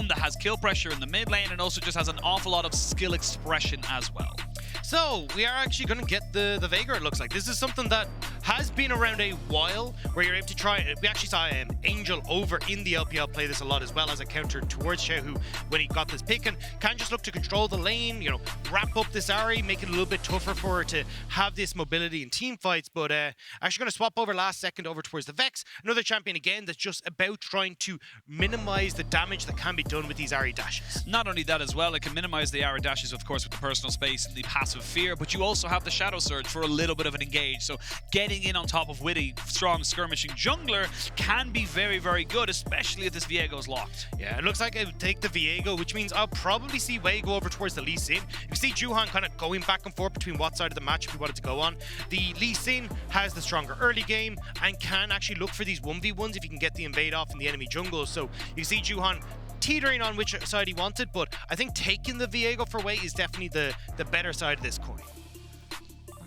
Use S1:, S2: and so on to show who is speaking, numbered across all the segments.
S1: own, that has kill pressure in the mid lane, and also just has an awful lot of skill expression as well.
S2: So, we are actually going to get the Viego, it looks like. This is something that has been around a while, where you're able to try it. We actually saw Angel over in the LPL play this a lot as well as a counter towards Xiaohu when he got this pick, and can just look to control the lane, you know, wrap up this Ahri, make it a little bit tougher for her to have this mobility in team fights. But actually going to swap over last second over towards the Vex. Another champion again that's just about trying to minimize the damage that can be done with these Ahri dashes.
S1: Not only that as well, it can minimize the Ahri dashes, of course, with the personal space and the passive fear, but you also have the Shadow Surge for a little bit of an engage. So getting in on top of with a strong skirmishing jungler can be very, very good, especially if this Viego is locked.
S2: Yeah, it looks like it would take the Viego, which means I'll probably see Wei go over towards the Lee Sin. You see Juhan kind of going back and forth between what side of the match if he wanted to go on. The Lee Sin has the stronger early game and can actually look for these 1v1s if he can get the invade off in the enemy jungle. So you see Juhan teetering on which side he wanted, but I think taking the Viego for Wei is definitely the better side of this coin.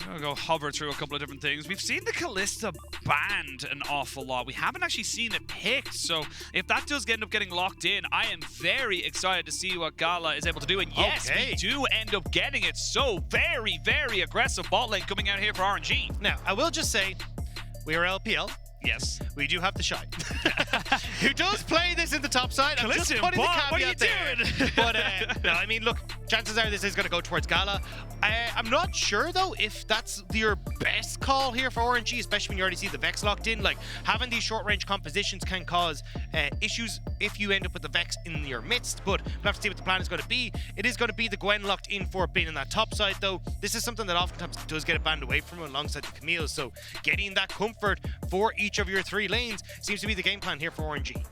S1: I'm gonna go hover through a couple of different things. We've seen the Kalista banned an awful lot. We haven't actually seen it picked, so if that does end up getting locked in, I am very excited to see what Gala is able to do. And yes, we do end up getting it. So very, very aggressive bot lane coming out here for RNG.
S2: Now, I will just say, we are LPL.
S1: Yes.
S2: We do have the Shy, who does play this in the top side. I'm just putting the caveat
S1: what are you doing?
S2: But no, I mean, look, chances are this is going to go towards Gala. I'm not sure, though, if that's your best call here for RNG, especially when you already see the Vex locked in. Like, having these short-range compositions can cause issues if you end up with the Vex in your midst, but we'll have to see what the plan is going to be. It is going to be the Gwen locked in for being in that top side, though. This is something that oftentimes does get a band away from alongside the Camille, so getting that comfort for each of your 3 lanes seems to be the game plan here for RNG.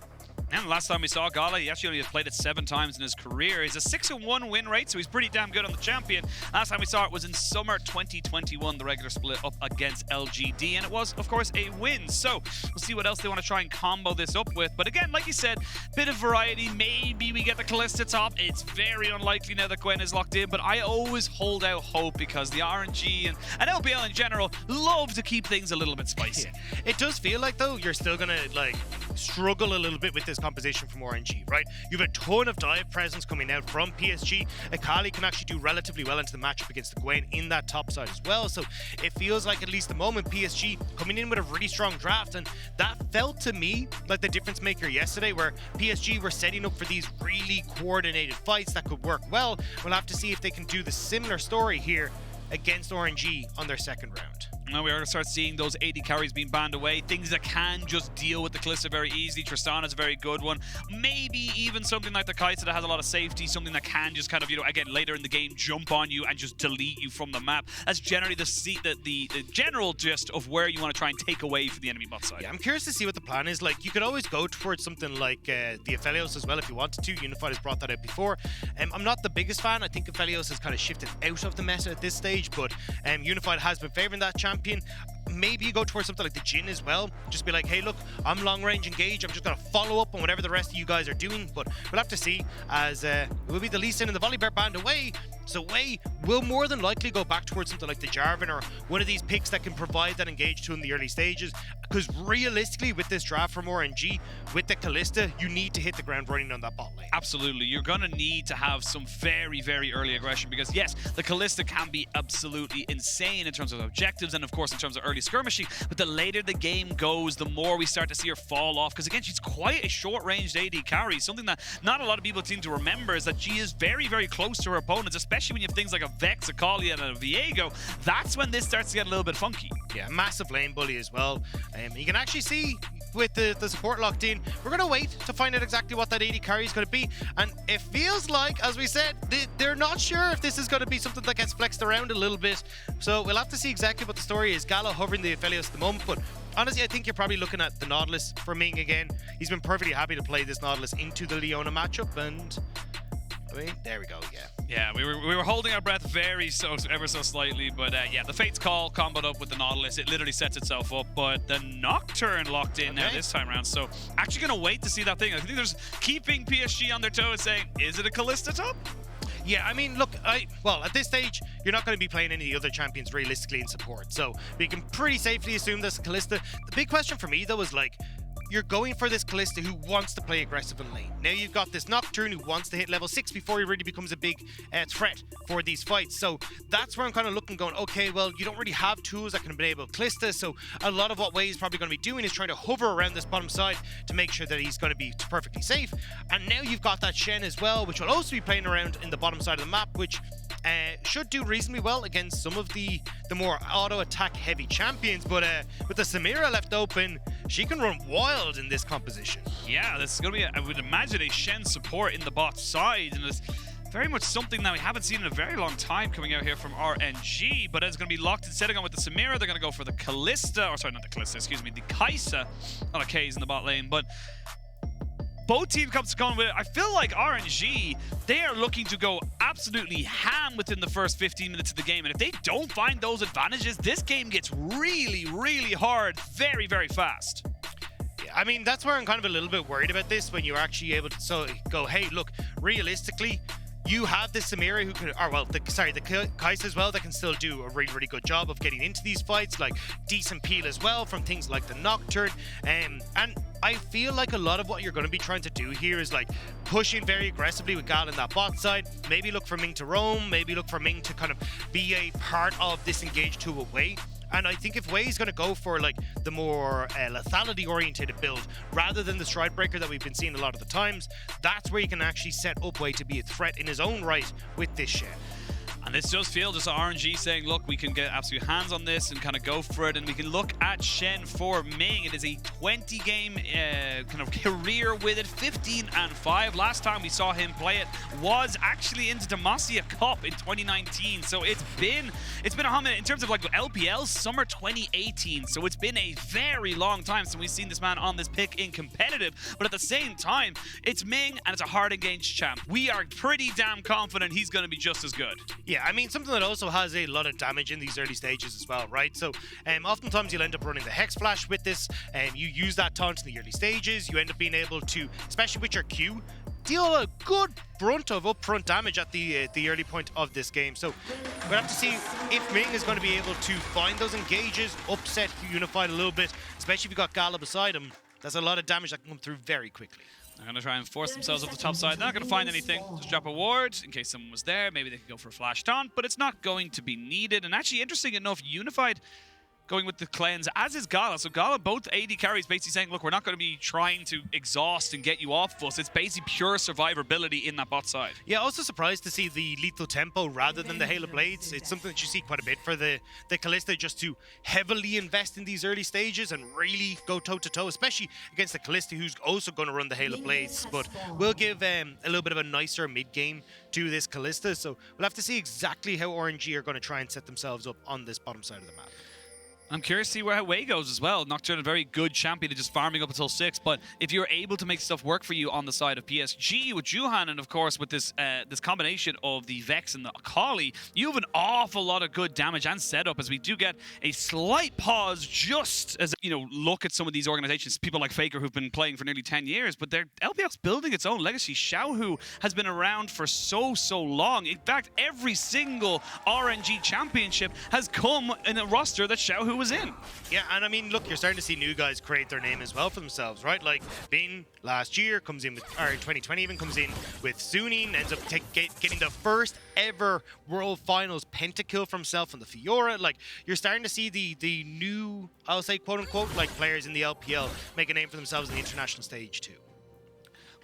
S1: And last time we saw Gala, he actually only played it 7 times in his career. He's a 6-1 win rate, so he's pretty damn good on the champion. Last time we saw it was in summer 2021, the regular split up against LGD, and it was, of course, a win. So we'll see what else they want to try and combo this up with. But again, like you said, bit of variety. Maybe we get the Kalista top. It's very unlikely now that Gwen is locked in, but I always hold out hope because the RNG and LPL in general love to keep things a little bit spicy.
S2: Yeah. It does feel like, though, you're still going to, like, struggle a little bit with this composition from RNG, right? You have a ton of dive presence coming out from PSG. Akali can actually do relatively well into the matchup against the Gwen in that top side as well. So it feels like, at least the moment, PSG coming in with a really strong draft, and that felt to me like the difference maker yesterday, where PSG were setting up for these really coordinated fights that could work well. We'll have to see if they can do the similar story here against RNG on their second round.
S1: Now we are going to start seeing those AD carries being banned away. Things that can just deal with the Kalista very easily. Tristana's a very good one. Maybe even something like the Kaisa that has a lot of safety. Something that can just kind of, you know, again, later in the game, jump on you and just delete you from the map. That's generally the general gist of where you want to try and take away from the enemy bot side.
S2: Yeah, I'm curious to see what the plan is. Like, you could always go towards something like the Aphelios as well if you wanted to. Unified has brought that out before. I'm not the biggest fan. I think Aphelios has kind of shifted out of the meta at this stage, but Unified has been favoring that champion. Maybe you go towards something like the Jhin as well. Just be like, hey, look, I'm long range engage. I'm just going to follow up on whatever the rest of you guys are doing. But we'll have to see, as it will be the Lee Sin and the Volibear banned away. So Wei will more than likely go back towards something like the Jarvan or one of these picks that can provide that engage to him in the early stages. Because realistically, with this draft from RNG, with the Kalista, you need to hit the ground running on that bot lane.
S1: Absolutely. You're going to need to have some very, very early aggression because, yes, the Kalista can be absolutely insane in terms of objectives and, of course, in terms of early skirmishing. But the later the game goes, the more we start to see her fall off. Because, again, she's quite a short-ranged AD carry. Something that not a lot of people seem to remember is that she is very, very close to her opponents, especially when you have things like a Vex, Akali, and a Viego. That's when this starts to get a little bit funky.
S2: Yeah, massive lane bully as well. You can actually see with the support locked in, we're going to wait to find out exactly what that AD carry is going to be. And it feels like, as we said, they're not sure if this is going to be something that gets flexed around a little bit. So we'll have to see exactly what the story is. Gala hovering the Aphelios at the moment, but honestly, I think you're probably looking at the Nautilus for Ming again. He's been perfectly happy to play this Nautilus into the Leona matchup, and I mean, there we go, yeah.
S1: Yeah, we were holding our breath ever so slightly, but yeah, the Fate's Call comboed up with the Nautilus. It literally sets itself up, but the Nocturne locked in now this time around. So actually gonna wait to see that thing. I think there's keeping PSG on their toes, saying, is it a Kalista top?
S2: Yeah, I mean, look, well, at this stage, you're not going to be playing any of the other champions realistically in support, so we can pretty safely assume this Kalista. The big question for me, though, is like, you're going for this Kalista who wants to play aggressive in lane. Now you've got this Nocturne who wants to hit level 6 before he really becomes a big threat for these fights. So that's where I'm kind of looking, going, okay, well, you don't really have tools that can enable Kalista, so a lot of what Wei is probably going to be doing is trying to hover around this bottom side to make sure that he's going to be perfectly safe. And now you've got that Shen as well, which will also be playing around in the bottom side of the map, which should do reasonably well against some of the more auto-attack heavy champions, but with the Samira left open, she can run wild in this composition.
S1: Yeah, this is going to be, I would imagine, a Shen support in the bot side, and it's very much something that we haven't seen in a very long time coming out here from RNG, but it's going to be locked and setting on with the Samira. They're going to go for the Kalista, or sorry, not the Kalista, excuse me, the Kaisa. A lot of K's in the bot lane, but both teams come to come with it. I feel like RNG, they are looking to go absolutely ham within the first 15 minutes of the game. And if they don't find those advantages, this game gets really, really hard very, very fast.
S2: Yeah, I mean, that's where I'm kind of a little bit worried about this, when you're actually able to go, hey, look, realistically, you have this Samira who can, or well, the Kaisa as well, that can still do a really, really good job of getting into these fights, like decent peel as well from things like the Nocturne. And I feel like a lot of what you're going to be trying to do here is like pushing very aggressively with Gala in that bot side. Maybe look for Ming to roam, maybe look for Ming to kind of be a part of this engage to a Wei. And I think if Wei is going to go for like the more lethality oriented build rather than the stride breaker that we've been seeing a lot of the times, that's where you can actually set up Wei to be a threat in his own right with this Shen.
S1: And this does feel just RNG saying, look, we can get absolute hands on this and kind of go for it. And we can look at Shen for Ming. It is a 20-game kind of career with it, 15-5. Last time we saw him play it was actually into Demacia Cup in 2019. So it's been a hum in terms of like LPL summer 2018. So it's been a very long time since we've seen this man on this pick in competitive. But at the same time, it's Ming and it's a hard engaged champ. We are pretty damn confident he's going to be just as good.
S2: Yeah, I mean, something that also has a lot of damage in these early stages as well, right? So oftentimes you'll end up running the Hex Flash with this, and you use that taunt in the early stages. You end up being able to, especially with your Q, deal a good brunt of upfront damage at the early point of this game. So we'll have to see if Ming is going to be able to find those engages, upset Unified a little bit, especially if you've got Gala beside him. That's a lot of damage that can come through very quickly.
S1: They're going to try and force themselves up the top side. They're not going to find anything. Just drop a ward in case someone was there. Maybe they could go for a flash taunt, but it's not going to be needed. And actually, interesting enough, Unified going with the cleanse, as is Gala. So Gala, both AD carries basically saying, look, we're not going to be trying to exhaust and get you off us. It's basically pure survivability in that bot side.
S2: Yeah, also surprised to see the lethal tempo rather than the Halo Blades. It's something that you see quite a bit for the Kalista, just to heavily invest in these early stages and really go toe-to-toe, especially against the Kalista, who's also going to run the Halo Blades. But we'll give a little bit of a nicer mid-game to this Kalista. So we'll have to see exactly how RNG are going to try and set themselves up on this bottom side of the map.
S1: I'm curious to see where Wei goes as well. Nocturne, a very good champion to just farming up until 6, but if you're able to make stuff work for you on the side of PSG with Juhan, and of course with this this combination of the Vex and the Akali, you have an awful lot of good damage and setup, as we do get a slight pause just as, you know, look at some of these organizations, people like Faker who've been playing for nearly 10 years, but they're LPL's building its own legacy. Xiaohu has been around for so long. In fact, every single RNG championship has come in a roster that Xiaohu was in.
S2: Yeah, and I mean, look, you're starting to see new guys create their name as well for themselves, right? Like Bin last year comes in with, or 2020 even comes in with Suning, ends up getting the first ever World Finals pentakill for himself on the Fiora. Like, you're starting to see the new, I'll say, quote unquote, like players in the LPL make a name for themselves in the international stage too.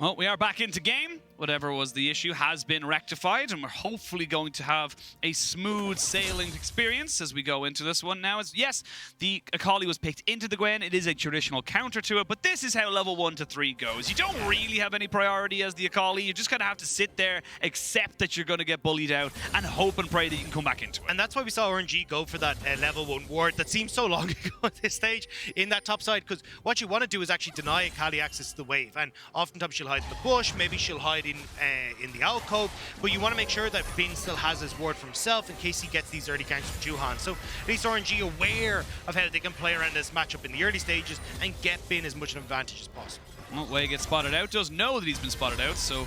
S1: Well, we are back into game. Whatever was the issue has been rectified, and we're hopefully going to have a smooth sailing experience as we go into this one now. As yes, the Akali was picked into the Gwen. It is a traditional counter to it, but this is how level 1 to 3 goes. You don't really have any priority as the Akali. You just kind of have to sit there, accept that you're going to get bullied out, and hope and pray that you can come back into it.
S2: And that's why we saw RNG go for that level 1 ward that seems so long ago at this stage in that top side, because what you want to do is actually deny Akali access to the wave, and oftentimes she'll hide in the bush, maybe she'll hide in the alcove, but you want to make sure that Bin still has his ward for himself in case he gets these early ganks from Juhan. So at least RNG aware of how they can play around this matchup in the early stages and get Bin as much an advantage as possible.
S1: Well, Wei gets spotted out, does know that he's been spotted out, so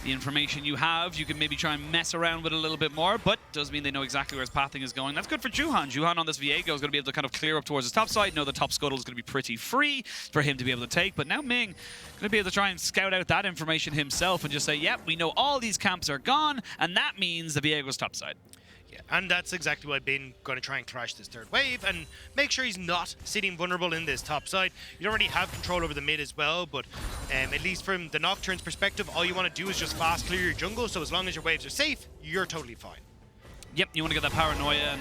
S1: the information you have, you can maybe try and mess around with it a little bit more, but does mean they know exactly where his pathing is going. That's good for Juhan. Juhan on this Viego is going to be able to kind of clear up towards his top side. Know the top scuttle is going to be pretty free for him to be able to take, but now Ming going to be able to try and scout out that information himself and just say, yep, we know all these camps are gone, and that means the Viego's top side.
S2: Yeah, and that's exactly why Bin going to try and crash this third wave and make sure he's not sitting vulnerable in this top side. You don't really have control over the mid as well, but at least from the Nocturne's perspective, all you want to do is just fast clear your jungle, so as long as your waves are safe, you're totally fine.
S1: Yep, you want to get that paranoia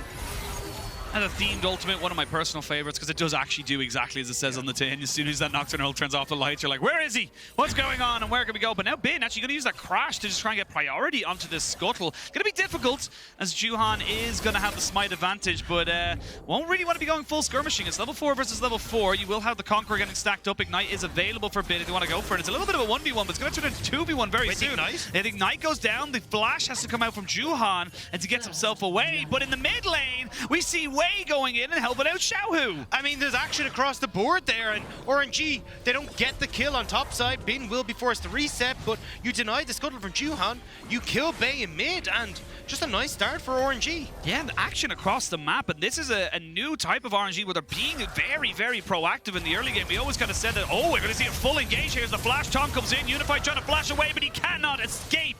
S1: and a themed ultimate, one of my personal favorites, because it does actually do exactly as it says on the tin. As soon as that Nocturne ult turns off the lights, you're like, where is he? What's going on? And where can we go? But now Bin actually going to use that crash to just try and get priority onto this scuttle. Going to be difficult, as Juhan is going to have the smite advantage, but won't really want to be going full skirmishing. It's level 4 versus level 4. You will have the Conqueror getting stacked up. Ignite is available for Bin if you want to go for it. It's a little bit of a 1v1, but it's going to turn into 2v1 very soon. Ignite goes down. The flash has to come out from Juhan and to get himself away. But in the mid lane, we see Wei going in and helping out Xiaohu.
S2: I mean, there's action across the board there, and RNG, they don't get the kill on top side. Bin will be forced to reset, but you deny the scuttle from Juhan. You kill Bay in mid, and just a nice start for RNG.
S1: Yeah, the action across the map, and this is a new type of RNG where they're being very, very proactive in the early game. We always kind of said that, oh, we're going to see a full engage here as the flash. Tom comes in, Unified trying to flash away, but he cannot escape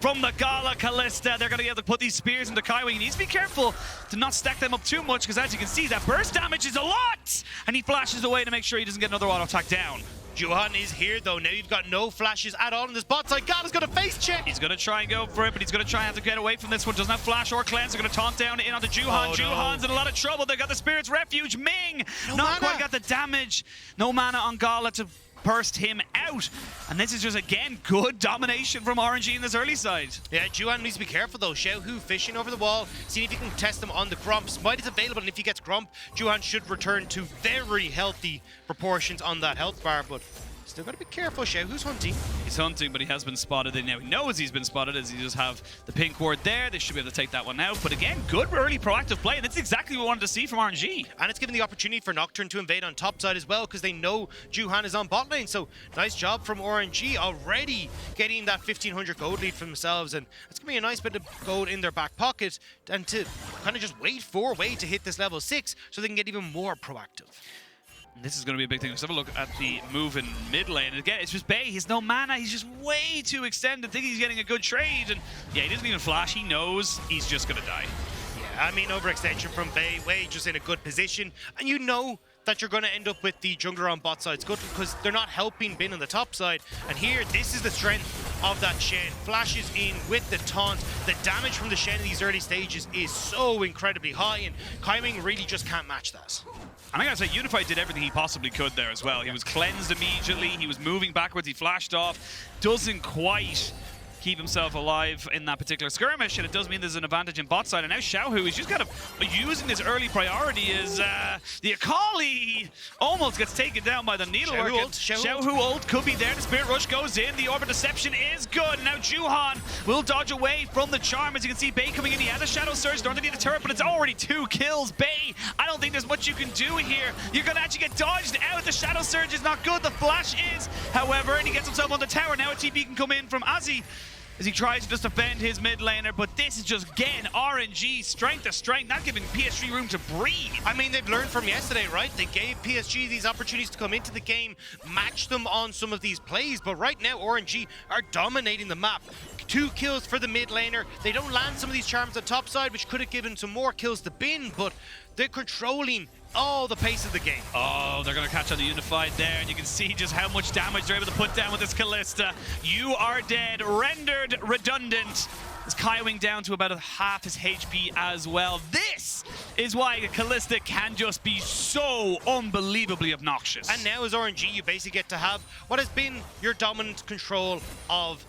S1: from the Gala Kalista. They're going to be able to put these spears into Kaiwing. He needs to be careful to not stack them up too much, because as you can see, that burst damage is a lot! And he flashes away to make sure he doesn't get another auto attack down.
S2: Juhan is here though. Now you've got no flashes at all in this bot side. Gala's got a face check.
S1: He's going to try and go for it, but he's going to try and have to get away from this one. Doesn't have flash or cleanse. They're going to taunt down in onto Juhan. Oh, Juhan's in a lot of trouble. They got the Spirit's Refuge. Ming not quite got the damage. No mana on Gala to burst him out. And this is just, again, good domination from RNG in this early side.
S2: Yeah, Juhan needs to be careful though. Xiaohu fishing over the wall, seeing if he can test him on the Grump. Smite is available, and if he gets Grump, Juhan should return to very healthy proportions on that health bar, but still got to be careful. Xiaohu's hunting.
S1: He's hunting, but he has been spotted. And now he knows he's been spotted as he just have the pink ward there. They should be able to take that one out. But again, good early proactive play. And that's exactly what we wanted to see from RNG.
S2: And it's given the opportunity for Nocturne to invade on top side as well, because they know Juhan is on bot lane. So nice job from RNG, already getting that 1500 gold lead for themselves. And it's going to be a nice bit of gold in their back pocket. And to kind of just wait for Wei to hit this level 6 so they can get even more proactive.
S1: This is going to be a big thing. Let's have a look at the move in mid lane. And again, it's just Bay. He's no mana. He's just way too extended. I think he's getting a good trade. And yeah, he doesn't even flash. He knows he's just going to die.
S2: Yeah, I mean, overextension from Bay. Wei just in a good position. And you know that you're going to end up with the jungler on bot side scuttle because they're not helping Bin on the top side. And here, this is the strength of that Shen. Flashes in with the taunt. The damage from the Shen in these early stages is so incredibly high, and Kaiwing really just can't match that.
S1: And I gotta say, Unified did everything he possibly could there as well. He was cleansed immediately, he was moving backwards, he flashed off. Doesn't quite keep himself alive in that particular skirmish, and it does mean there's an advantage in bot side. And now Xiaohu is just kind of using this early priority as the Akali almost gets taken down by the needlework. Xiaohu ult could be there. The Spirit Rush goes in. The Orbit Deception is good. Now Juhan will dodge away from the charm. As you can see, Bay coming in. He has a Shadow Surge underneath the turret, but it's already 2 kills. Bay, I don't think there's much you can do here. You're going to actually get dodged out. The Shadow Surge is not good. The Flash is, however, and he gets himself on the tower. Now a TP can come in from Azzy as he tries to just defend his mid laner, but this is just, again, RNG, strength to strength, not giving PSG room to breathe.
S2: I mean, they've learned from yesterday, right? They gave PSG these opportunities to come into the game, match them on some of these plays, but right now, RNG are dominating the map. 2 kills for the mid laner. They don't land some of these charms on top side, which could have given some more kills to Bin, but they're controlling all the pace of the game.
S1: Oh, they're going to catch on the Unified there, and you can see just how much damage they're able to put down with this Kalista. You are dead, rendered redundant. As Kaiwing down to about half his HP as well. This is why Kalista can just be so unbelievably obnoxious.
S2: And now as RNG, you basically get to have what has been your dominant control of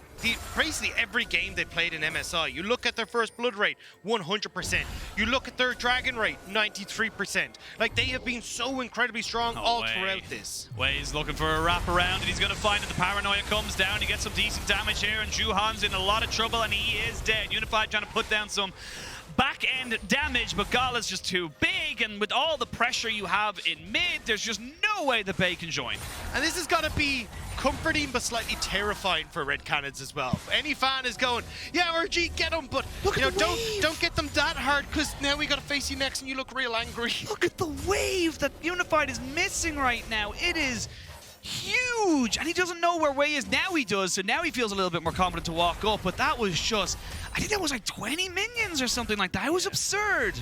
S2: basically every game they played in MSI. You look at their first blood rate, 100%. You look at their dragon rate, 93%. Like, they have been so incredibly strong throughout this.
S1: Wei's looking for a wraparound, and he's going to find that the paranoia comes down. He gets some decent damage here, and Juhan's in a lot of trouble, and he is dead. Unified trying to put down some back-end damage, but Gala's just too big, and with all the pressure you have in mid, there's just no way the Bay can join.
S2: And this has got to be comforting but slightly terrifying for Red Cannons as well. Any fan is going, yeah, RNG, get them, but
S1: look,
S2: you know, don't get them that hard, because now we got to face you next and you look real angry.
S1: Look at the wave that Unified is missing right now. It is huge, and he doesn't know where Way is. Now he does, so now he feels a little bit more confident to walk up, but that was just, I think that was like 20 minions or something like that. It was absurd.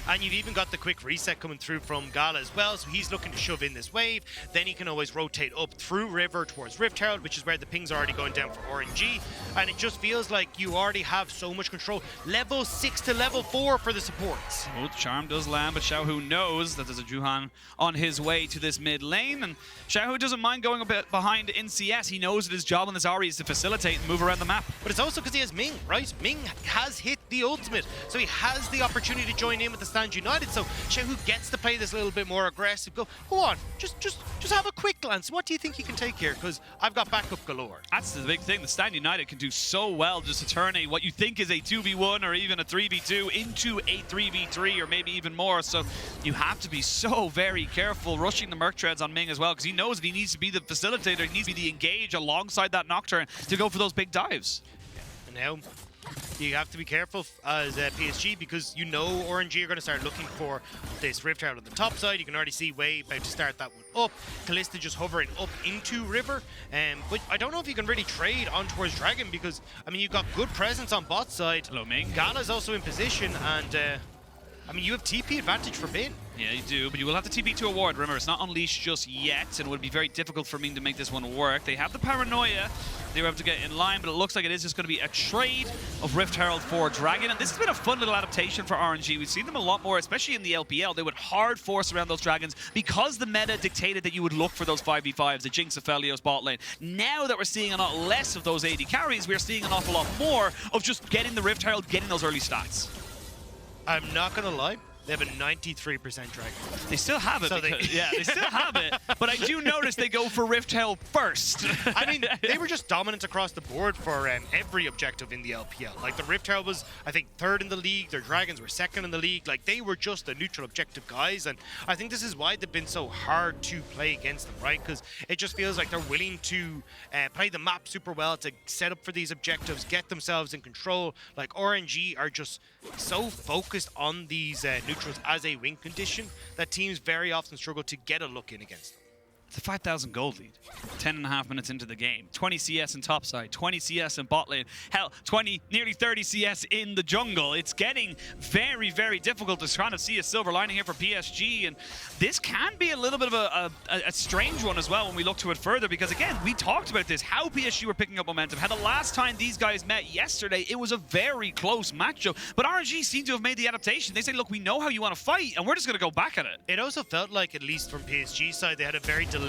S2: And you've even got the quick reset coming through from Gala as well, so he's looking to shove in this wave. Then he can always rotate up through River towards Rift Herald, which is where the ping's already going down for RNG. And it just feels like you already have so much control. Level 6 to level 4 for the supports.
S1: Oh, Charm does land, but Xiaohu knows that there's a Juhan on his way to this mid lane, and Xiaohu doesn't mind going a bit behind in CS. He knows that his job on this Ahri is to facilitate and move around the map.
S2: But it's also because he has Ming, right? Ming has hit the ultimate, so he has the opportunity to join in with the Stand United. So Xiaohu gets to play this a little bit more aggressive. Go on, just have a quick glance. What do you think you can take here? Because I've got backup galore.
S1: That's the big thing. The Stand United can do so well just to turn what you think is a 2v1 or even a 3v2 into a 3v3 or maybe even more. So you have to be so very careful rushing the Merc Treads on Ming as well, because he knows that he needs to be the facilitator, he needs to be the engage alongside that Nocturne to go for those big dives.
S2: And now you have to be careful as PSG, because you know RNG are going to start looking for this Rift Herald on the top side. You can already see Way about to start that one up. Kalista just hovering up into River. But I don't know if you can really trade on towards Dragon, because, I mean, you've got good presence on bot side.
S1: Hello, Ming.
S2: Gala's also in position, and I mean, you have TP advantage for Bin.
S1: Yeah, you do, but you will have to TP to a ward. Remember, it's not unleashed just yet, and it would be very difficult for Ming to make this one work. They have the paranoia. They were able to get in line, but it looks like it is just going to be a trade of Rift Herald for Dragon, and this has been a fun little adaptation for RNG. We've seen them a lot more, especially in the LPL. They would hard force around those Dragons because the meta dictated that you would look for those 5v5s, the Jinx, Aphelios, bot lane. Now that we're seeing a lot less of those AD carries, we're seeing an awful lot more of just getting the Rift Herald, getting those early stats.
S2: I'm not going to lie. They have a 93% Dragon.
S1: They still have it.
S2: So
S1: yeah, they still have it. But I do notice they go for Rift Herald first.
S2: I mean, they were just dominant across the board for every objective in the LPL. Like, the Rift Herald was, I think, 3rd in the league. Their Dragons were 2nd in the league. Like, they were just the neutral objective guys. And I think this is why they've been so hard to play against them, right? Because it just feels like they're willing to play the map super well to set up for these objectives, get themselves in control. Like, RNG are just so focused on these neutrals as a win condition that teams very often struggle to get a look in against them.
S1: It's a 5,000 gold lead. 10.5 minutes into the game. 20 CS in top side, 20 CS in bot lane. Hell, 20, nearly 30 CS in the jungle. It's getting very, very difficult to kind of see a silver lining here for PSG. And this can be a little bit of a strange one as well when we look to it further. Because again, we talked about this, how PSG were picking up momentum. How the last time these guys met yesterday, it was a very close matchup. But RNG seemed to have made the adaptation. They say, look, we know how you want to fight, and we're just going to go back at it.
S2: It also felt like, at least from PSG's side, they had a very deliberate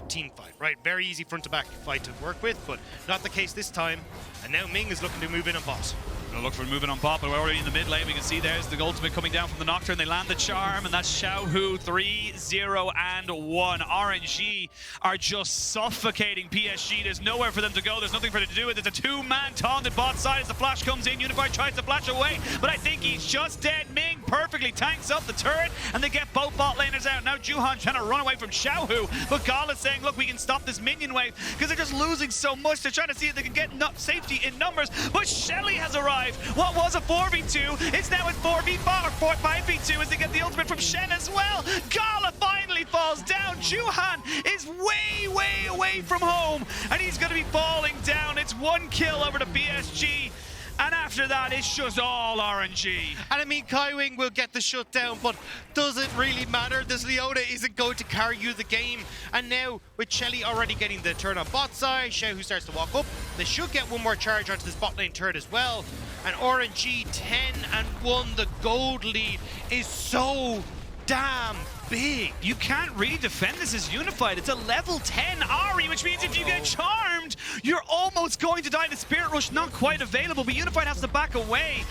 S2: team fight, right? Very easy front-to-back fight to work with, but not the case this time. And now Ming is looking to move in on bot.
S1: Gonna look for moving on bot, but we're already in the mid lane. We can see there's the ultimate coming down from the Nocturne. They land the charm, and that's Xiaohu 3-0-1. RNG are just suffocating PSG. There's nowhere for them to go. There's nothing for them to do. There's a two-man taunted bot side as the flash comes in. Unified tries to flash away, but I think he's just dead. Ming perfectly tanks up the turret, and they get both bot laners out. Now Juhan trying to run away from Xiaohu, but Gala's saying, look, we can stop this minion wave because they're just losing so much. They're trying to see if they can get safety in numbers, but Shelly has arrived. What was a 4v2 is now at 4v5 or 5v2 as they get the ultimate from Shen as well. Gala finally falls down. Juhan is way, way away from home, and he's going to be falling down. It's 1 kill over to PSG. And after that, it's just all RNG.
S2: And I mean, Kaiwing will get the shutdown, but does it really matter? This Leona isn't going to carry you the game. And now, with Shelly already getting the turn on bot side, Xiaohu starts to walk up. They should get one more charge onto this bot lane turret as well. And RNG 10-1, the gold lead is so damn big.
S1: You can't really defend this as Unified. It's a level 10 Ahri, which means if you get charmed, you're almost going to die. The Spirit Rush not quite available, but Unified has to back away.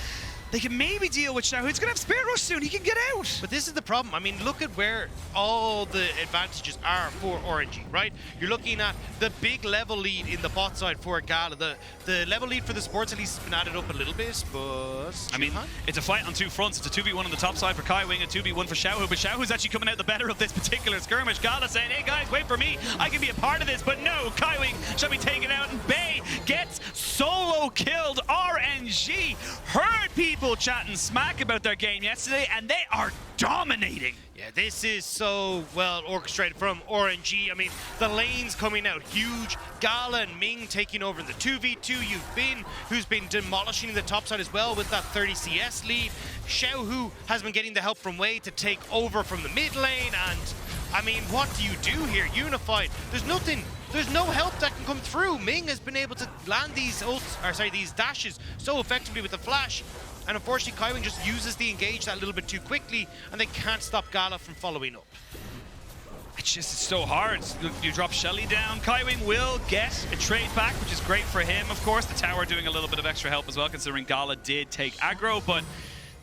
S1: they can maybe deal with Xiaohu. He's going to have Spirit Rush soon. He can get out.
S2: But this is the problem. I mean, look at where all the advantages are for RNG, right? You're looking at the big level lead in the bot side for Gala. The level lead for the sports at least has been added up a little bit, but...
S1: I mean, it's a fight on two fronts. It's a 2v1 on the top side for Kaiwing, a 2v1 for Xiaohu, but Xiaohu's actually coming out the better of this particular skirmish. Gala saying, hey guys, wait for me. I can be a part of this, but no, Kaiwing shall be taken out, and Bay gets solo killed. RNG heard people chatting smack about their game yesterday, and they are dominating.
S2: Yeah, this is so well orchestrated from RNG. I mean, the lanes coming out huge. Gala and Ming taking over the 2v2. You've been, who's been demolishing the top side as well with that 30 CS lead. Xiaohu has been getting the help from Wei to take over from the mid lane. And I mean, what do you do here? Unified. There's nothing. There's no help that can come through. Ming has been able to land these ults, or sorry, these dashes so effectively with the flash. And unfortunately, Kaiwing just uses the engage that little bit too quickly, and they can't stop Gala from following up.
S1: It's just so hard. You drop Shelly down. Kaiwing will get a trade back, which is great for him, of course. The tower doing a little bit of extra help as well, considering Gala did take aggro, but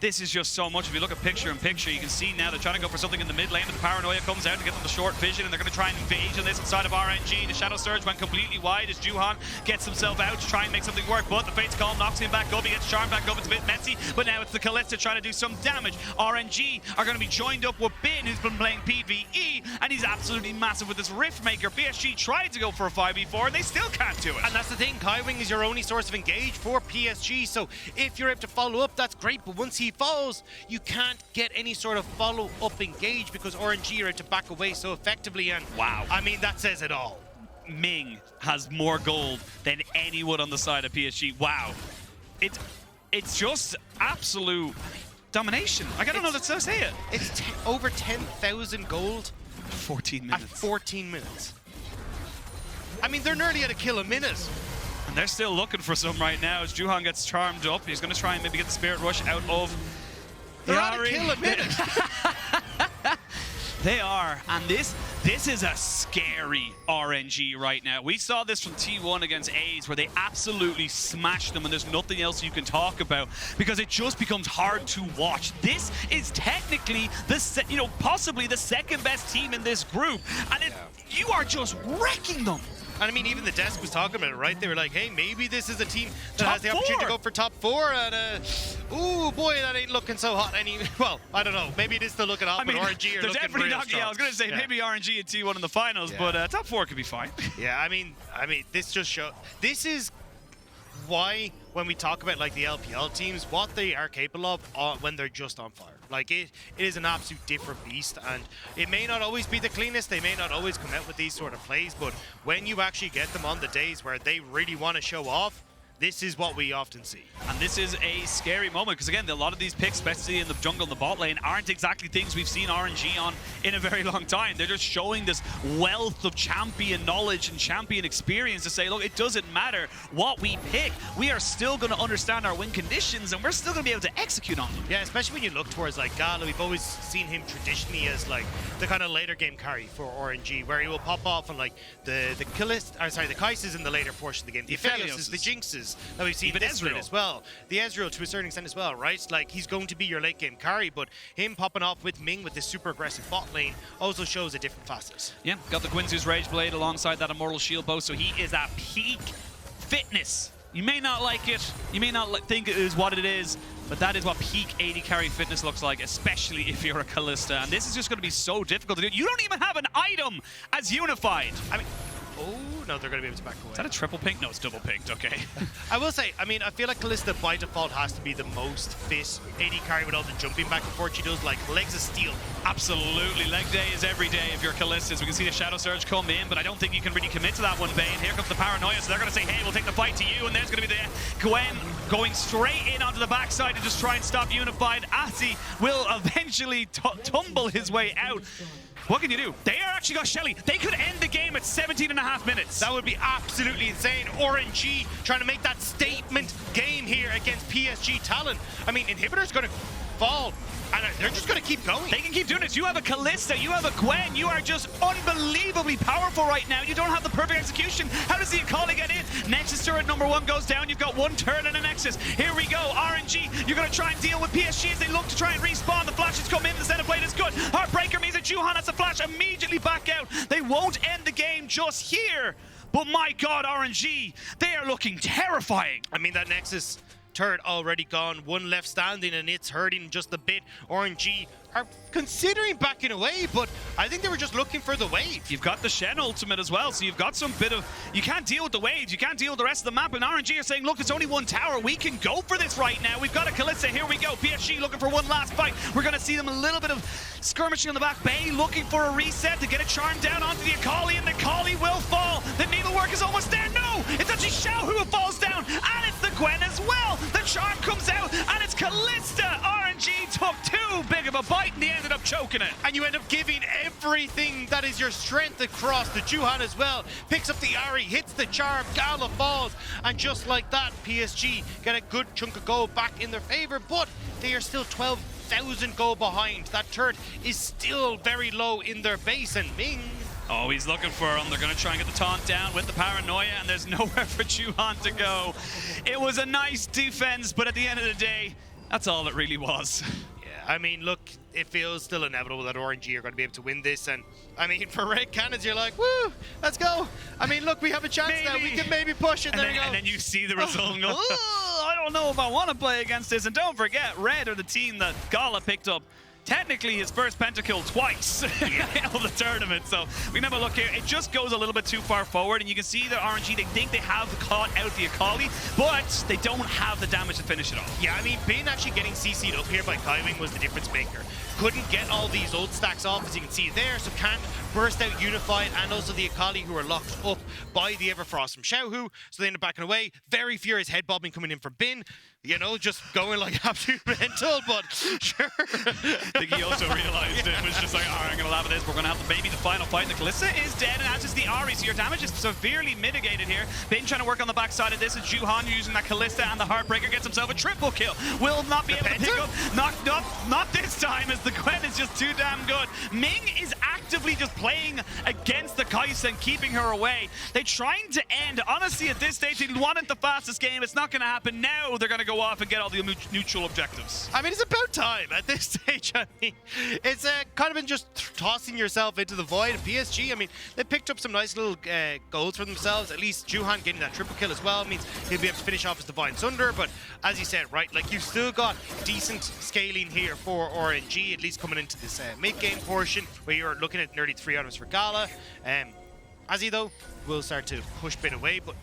S1: this is just so much. If you look at picture-in-picture, you can see now they're trying to go for something in the mid lane, but the paranoia comes out to get them the short vision, and they're going to try and engage on this inside of RNG. The Shadow Surge went completely wide as Juhan gets himself out to try and make something work, but the Fate's Call knocks him back up. He gets charmed back up. It's a bit messy, but now it's the Kalista trying to do some damage. RNG are going to be joined up with Bin, who's been playing PvE, and he's absolutely massive with this Rift Maker. PSG tried to go for a 5v4, and they still can't do it.
S2: And that's the thing, Kaiwing is your only source of engage for PSG, so if you're able to follow up, that's great, but once he falls, you can't get any sort of follow-up engage because RNG are able to back away so effectively, and
S1: wow.
S2: I mean, that says it all.
S1: Ming has more gold than anyone on the side of PSG. Wow. It's just absolute domination. I don't know how to say it.
S2: It's over 10,000 gold
S1: 14 minutes.
S2: At 14 minutes. I mean, they're nearly at a kill a minute.
S1: And they're still looking for some right now as Juhan gets charmed up. He's going to try and maybe get the Spirit Rush out of...
S2: They're at a kill a minute.
S1: They are, and this is a scary RNG right now. We saw this from T1 against Eigth, where they absolutely smashed them, and there's nothing else you can talk about because it just becomes hard to watch. This is technically possibly the second best team in this group, and you are just wrecking them.
S2: And I mean, even the desk was talking about it, right? They were like, hey, maybe this is a team that has the
S1: top
S2: opportunity
S1: four.
S2: to go for top 4. And, ooh, boy, that ain't looking so hot. Well, I don't know. Maybe it is still looking hot, but RNG are looking real strong.
S1: Yeah, I was going to say maybe RNG and T1 in the finals, but top 4 could be fine.
S2: Yeah, I mean, this just shows. This is why when we talk about like the LPL teams, what they are capable of when they're just on fire. Like it is an absolute different beast, and it may not always be the cleanest, they may not always come out with these sort of plays, but when you actually get them on the days where they really want to show off, this is what we often see.
S1: And this is a scary moment because, again, a lot of these picks, especially in the jungle and the bot lane, aren't exactly things we've seen RNG on in a very long time. They're just showing this wealth of champion knowledge and champion experience to say, look, it doesn't matter what we pick. We are still going to understand our win conditions, and we're still going to be able to execute on them.
S2: Yeah, especially when you look towards like Gala, we've always seen him traditionally as like the kind of later game carry for RNG, where he will pop off on like the Kaisas in the later portion of the game, the Aphelioses, the Jinxes, that we've seen this split as well. The Ezreal to a certain extent as well, right? Like he's going to be your late game carry, but him popping off with Ming with this super aggressive bot lane also shows a different facet.
S1: Yeah, got the Gwyn's Rage Blade alongside that Immortal Shield bow, so he is at peak fitness. You may not like it, you may not think it is what it is, but that is what peak AD carry fitness looks like, especially if you're a Kalista. And this is just going to be so difficult to do. You don't even have an item as Unified. I mean,
S2: oh, no, they're going to be able to back away.
S1: Is that a triple pink? No, it's double pinked, okay.
S2: I will say, I mean, I feel like Kalista by default has to be the most fit AD carry with all the jumping back and forth she does, like legs of steel.
S1: Absolutely, leg day is every day if you're Kalista. We can see the Shadow Surge come in, but I don't think you can really commit to that one, Bane. Here comes the paranoia, so they're going to say, hey, we'll take the fight to you, and there's going to be the Gwen going straight in onto the backside to just try and stop Unified. Ahri will eventually tumble his way out. What can you do? They are actually got Shelly. They could end the game at 17.5 minutes.
S2: That would be absolutely insane. RNG trying to make that statement game here against PSG Talon. I mean, Inhibitor's going to fall. And they're just going to keep going.
S1: They can keep doing it. You have a Kalista, you have a Gwen, you are just unbelievably powerful right now. You don't have the perfect execution. How does the Akali get in? Nexus turret number 1 goes down. You've got one turn and a Nexus. Here we go. RNG, you're going to try and deal with PSG as they look to try and respawn. The flashes come in. The center plate is good. Heartbreaker means that Juhan has a flash immediately back out. They won't end the game just here. But my God, RNG, they are looking terrifying.
S2: I mean, that Nexus turret already gone, one left standing, and it's hurting just a bit. RNG are considering backing away, but I think they were just looking for the wave.
S1: You've got the Shen ultimate as well, so you've got some bit of... You can't deal with the waves, you can't deal with the rest of the map, and RNG are saying, look, it's only one tower, we can go for this right now. We've got a Kalista, here we go. PSG looking for one last fight. We're going to see them a little bit of skirmishing on the back. Bay looking for a reset to get a charm down onto the Akali, and the Akali will fall. The needlework is almost there. No! It's actually Xiaohu who falls down, and it's the Gwen as well. The charm comes out, and it's Kalista. RNG took too big of a bite, and they ended up choking it.
S2: And you end up giving everything that is your strength across the Juhan as well. Picks up the Ahri, hits the charm, Gala falls, and just like that, PSG get a good chunk of gold back in their favor, but they are still 12,000 gold behind. That turret is still very low in their base, and Ming...
S1: Oh, he's looking for him. They're going to try and get the taunt down with the paranoia, and there's nowhere for Juhan to go. It was a nice defense, but at the end of the day, that's all it really was.
S2: I mean, look, it feels still inevitable that RNG are going to be able to win this. And, I mean, for Red Cannons, you're like, woo, let's go. I mean, look, we have a chance now. We can maybe push it.
S1: And then you see the result and go, I don't know if I want to play against this. And don't forget, Red are the team that Gala picked up technically his first pentakill twice of the tournament. So we can have a look here. It just goes a little bit too far forward, and you can see that RNG, they think they have caught out the Akali, but they don't have the damage to finish it off.
S2: Yeah, I mean, Bin actually getting CC'd up here by Kaiwing was the difference maker. Couldn't get all these old stacks off, as you can see there, so can't burst out Unified, and also the Akali, who are locked up by the Everfrost from Xiaohu, so they end up backing away. Very furious head bobbing coming in from Bin, you know, just going like absolute mental, but sure.
S1: I think he also realized it was just like, all right, I'm going to laugh at this. We're going to have maybe the final fight. The Kalista is dead, and as is the Ahri, so your damage is severely mitigated here. Bin trying to work on the backside of this, and Juhan using that Kalista and the Heartbreaker gets himself a triple kill. Will not be able to pick up. Not this time, as the Gwen is just too damn good. Ming is actively just playing against the Kaisa and keeping her away. They're trying to end. Honestly, at this stage, they wanted the fastest game. It's not going to happen now. They're going to go off and get all the neutral objectives.
S2: I mean, it's about time at this stage. I mean, it's kind of been just tossing yourself into the void. And PSG, I mean, they picked up some nice little goals for themselves. At least Juhan getting that triple kill as well means he'll be able to finish off his Divine Sunder. But as you said, right, like you've still got decent scaling here for RNG, at least coming into this mid-game portion where you're looking at nearly 3 items for Gala. As he, though, will start to push Bin away. But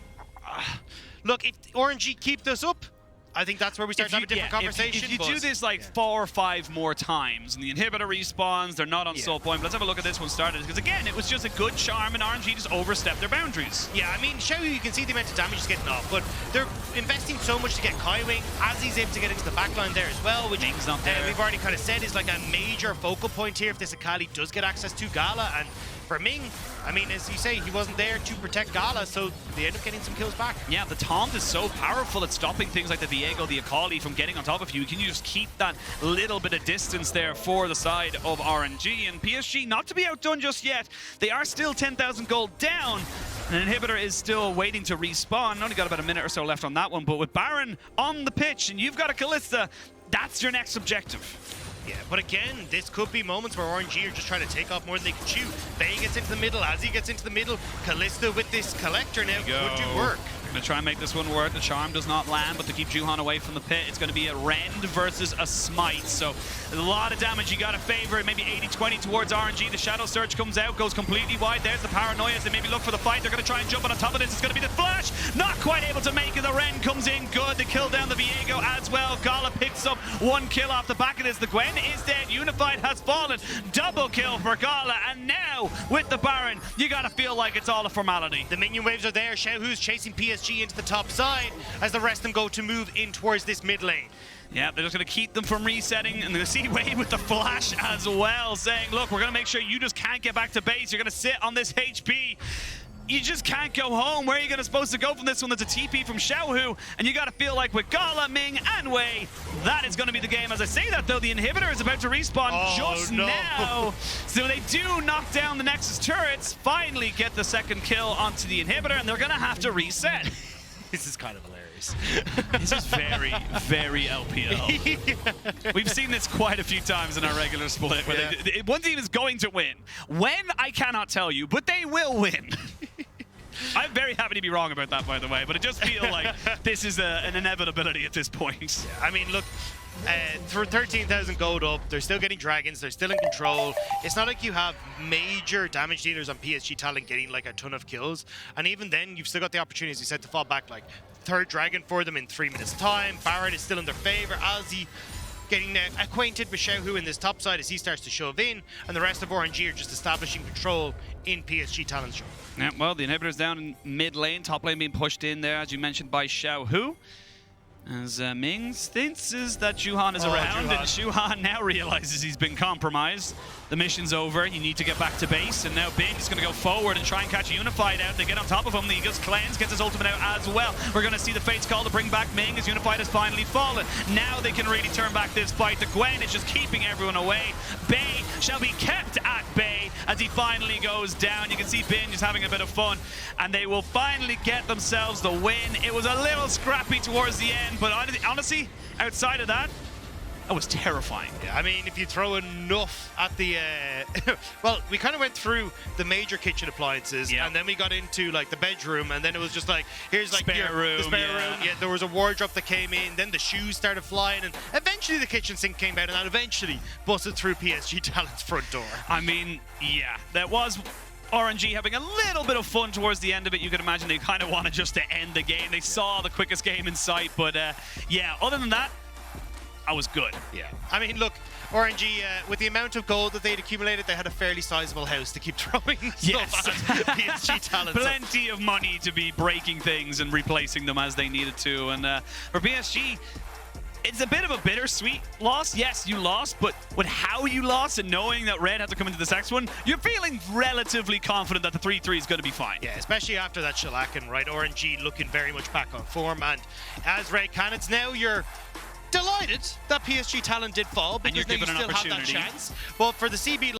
S2: look, if RNG keep this up, I think that's where we start to have a different conversation.
S1: If you do this like 4 or 5 more times and the inhibitor respawns, they're not on soul point. But let's have a look at this one started, because again, it was just a good charm and RNG just overstepped their boundaries.
S2: Yeah, I mean, Xiaohu, you can see the amount of damage he's getting off, but they're investing so much to get Kaiwing, as he's able to get into the backline there as well, which
S1: Ming's not there.
S2: We've already kind of said is like a major focal point here if this Akali does get access to Gala. And for Ming, I mean, as you say, he wasn't there to protect Gala, so they end up getting some kills back.
S1: Yeah, the taunt is so powerful at stopping things like the Viego, the Akali from getting on top of you. Can you just keep that little bit of distance there for the side of RNG? And PSG not to be outdone just yet. They are still 10,000 gold down. An inhibitor is still waiting to respawn. Only got about a minute or so left on that one, but with Baron on the pitch and you've got a Kalista, that's your next objective.
S2: Yeah, but again, this could be moments where RNG are just trying to take off more than they can chew. Bay gets into the middle, as he gets into the middle, Kalista with this collector now could do work.
S1: Going to try and make this one work. The charm does not land, but to keep Juhan away from the pit, it's going to be a Rend versus a Smite. So a lot of damage you got to favor. Maybe 80-20 towards RNG. The Shadow Surge comes out, goes completely wide. There's the Paranoia as they maybe look for the fight. They're going to try and jump on top of this. It's going to be the Flash. Not quite able to make it. The Rend comes in good. They kill down the Viego as well. Gala picks up 1 kill off the back of this. The Gwen is dead. Unified has fallen. Double kill for Gala. And now with the Baron, you got to feel like it's all a formality.
S2: The minion waves are there. Xiaohu's chasing PSG into the top side as the rest of them go to move in towards this mid lane.
S1: Yeah, they're just going to keep them from resetting, and they're going to see Wade with the flash as well, saying, look, we're going to make sure you just can't get back to base. You're going to sit on this HP. you just can't go home. Where are you supposed to go from this one? There's a TP from Xiaohu, and you got to feel like with Gala, Ming, and Wei, that is going to be the game. As I say that, though, the inhibitor is about to respawn now. So they do knock down the Nexus turrets, finally get the second kill onto the inhibitor, and they're going to have to reset.
S2: This is kind of hilarious.
S1: This is very, very LPL. We've seen this quite a few times in our regular split, where one team is going to win. When, I cannot tell you, but they will win. I'm very happy to be wrong about that, by the way, but it just feels like this is an inevitability at this point.
S2: Yeah, I mean, look, for 13,000 gold up, they're still getting dragons, they're still in control. It's not like you have major damage dealers on PSG Talon getting like a ton of kills, and even then, you've still got the opportunity, as you said, to fall back like third dragon for them in 3 minutes time. Barrett is still in their favor. Ozzy getting acquainted with Xiaohu in this top side as he starts to shove in, and the rest of RNG are just establishing control in PSG Talon's shot.
S1: Yeah, well, the inhibitor's down in mid lane, top lane being pushed in there, as you mentioned, by Xiaohu. As Ming thinks that Juhan is around, and Juhan now realizes he's been compromised. The mission's over, you need to get back to base, and now Bing is going to go forward and try and catch Unified out. They get on top of him, the Eagles cleanse, gets his ultimate out as well. We're going to see the Fates call to bring back Ming as Unified has finally fallen. Now they can really turn back this fight. The Gwen is just keeping everyone away. Bay shall be kept at bay as he finally goes down. You can see Bing just having a bit of fun, and they will finally get themselves the win. It was a little scrappy towards the end, but honestly, outside of that, that was terrifying.
S2: Yeah, I mean, if you throw enough at the... well, we kind of went through the major kitchen appliances, and then we got into, like, the bedroom, and then it was just like, here's, like, the spare room. Yeah, there was a wardrobe that came in, then the shoes started flying, and eventually the kitchen sink came out, and that eventually busted through PSG Talon's front door.
S1: I mean, yeah, that was... RNG having a little bit of fun towards the end of it. You can imagine they kind of wanted just to end the game. They saw the quickest game in sight, but yeah, other than that, I was good.
S2: Yeah. I mean, look, RNG, with the amount of gold that they'd accumulated, they had a fairly sizable house to keep throwing stuff at PSG Talon.
S1: Plenty of money to be breaking things and replacing them as they needed to. And for PSG, it's a bit of a bittersweet loss. Yes, you lost, but with how you lost and knowing that Red had to come into this next one, you're feeling relatively confident that the 3-3 is going to be fine.
S2: Yeah, especially after that shellacking, right? RNG looking very much back on form, and as Red Cannons now, you're delighted that PSG Talon did fall because now you still have that chance. But for the CB